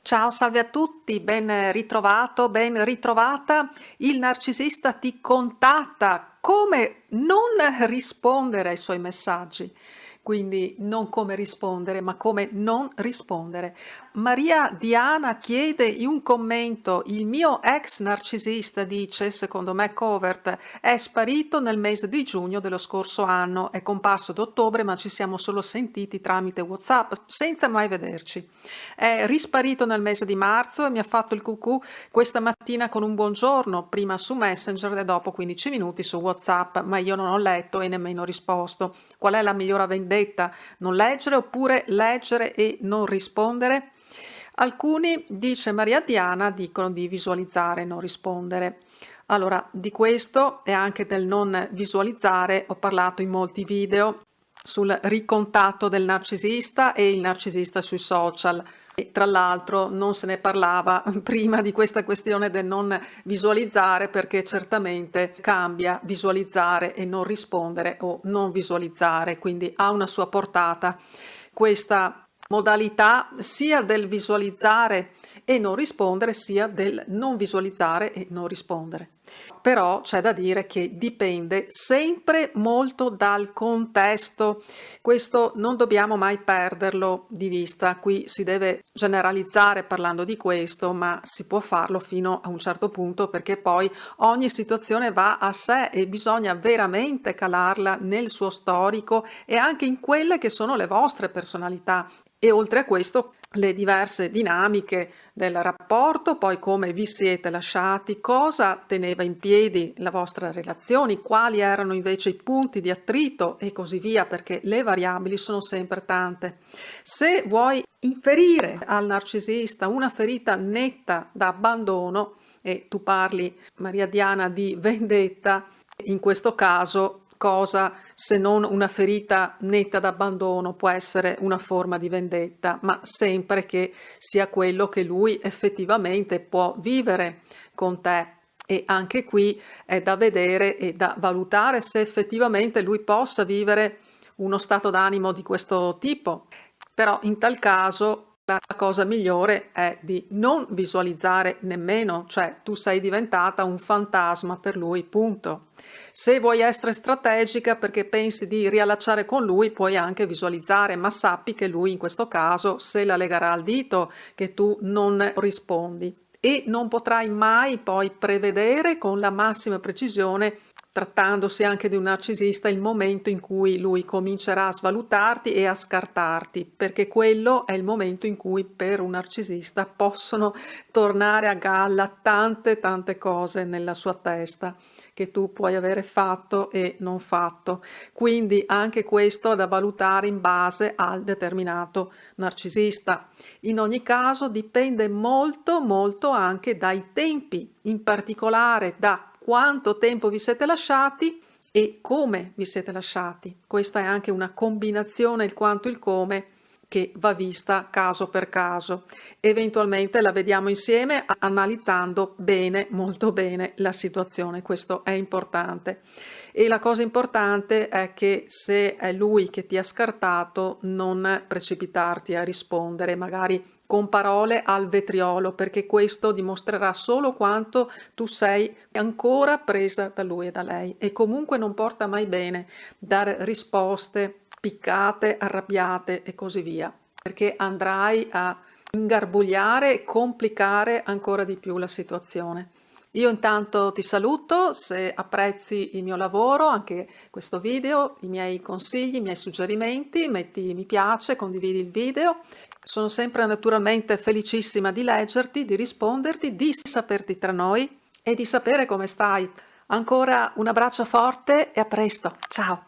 Ciao, salve a tutti, ben ritrovato, ben ritrovata. Il narcisista ti contatta. Come non rispondere ai suoi messaggi? Quindi non come rispondere, ma come non rispondere. Maria Diana chiede in un commento: il mio ex narcisista, dice, secondo me Covert, è sparito nel mese di giugno dello scorso anno, è comparso ad ottobre, ma ci siamo solo sentiti tramite WhatsApp senza mai vederci. È risparito nel mese di marzo e mi ha fatto il cucù questa mattina con un buongiorno, prima su Messenger e dopo 15 minuti su WhatsApp, ma io non ho letto e nemmeno risposto. Qual è la migliore vendetta? Non leggere oppure leggere e non rispondere? Alcuni, dice Maria Diana, dicono di visualizzare e non rispondere. Allora, di questo e anche del non visualizzare ho parlato in molti video sul ricontatto del narcisista e il narcisista sui social. E tra l'altro non se ne parlava prima di questa questione del non visualizzare, perché certamente cambia visualizzare e non rispondere o non visualizzare, quindi ha una sua portata questa modalità sia del visualizzare e non rispondere sia del non visualizzare e non rispondere. Però c'è da dire che dipende sempre molto dal contesto, questo non dobbiamo mai perderlo di vista. Qui si deve generalizzare parlando di questo, ma si può farlo fino a un certo punto, perché poi ogni situazione va a sé e bisogna veramente calarla nel suo storico e anche in quelle che sono le vostre personalità. E oltre a questo le diverse dinamiche del rapporto, poi come vi siete lasciati, cosa teneva in piedi la vostra relazione, quali erano invece i punti di attrito e così via, perché le variabili sono sempre tante. Se vuoi inferire al narcisista una ferita netta da abbandono, e tu parli, Maria Diana, di vendetta, in questo caso cosa se non una ferita netta d'abbandono può essere una forma di vendetta, ma sempre che sia quello che lui effettivamente può vivere con te. E anche qui è da vedere e da valutare se effettivamente lui possa vivere uno stato d'animo di questo tipo. Però in tal caso la cosa migliore è di non visualizzare nemmeno, cioè tu sei diventata un fantasma per lui, punto. Se vuoi essere strategica perché pensi di riallacciare con lui, puoi anche visualizzare, ma sappi che lui in questo caso se la legherà al dito che tu non rispondi e non potrai mai poi prevedere con la massima precisione, trattandosi anche di un narcisista, il momento in cui lui comincerà a svalutarti e a scartarti, perché quello è il momento in cui per un narcisista possono tornare a galla tante cose nella sua testa che tu puoi avere fatto e non fatto. Quindi anche questo è da valutare in base al determinato narcisista. In ogni caso dipende molto anche dai tempi, in particolare da quanto tempo vi siete lasciati e come vi siete lasciati. Questa è anche una combinazione, il quanto il come, che va vista caso per caso. Eventualmente la vediamo insieme analizzando bene, molto bene la situazione. Questo è importante. E la cosa importante è che se è lui che ti ha scartato, non precipitarti a rispondere, magari con parole al vetriolo, perché questo dimostrerà solo quanto tu sei ancora presa da lui e da lei, e comunque non porta mai bene dare risposte piccate, arrabbiate e così via, perché andrai a ingarbugliare e complicare ancora di più la situazione. Io intanto ti saluto, se apprezzi il mio lavoro, anche questo video, i miei consigli, i miei suggerimenti, metti mi piace, condividi il video. Sono sempre naturalmente felicissima di leggerti, di risponderti, di saperti tra noi e di sapere come stai. Ancora un abbraccio forte e a presto. Ciao.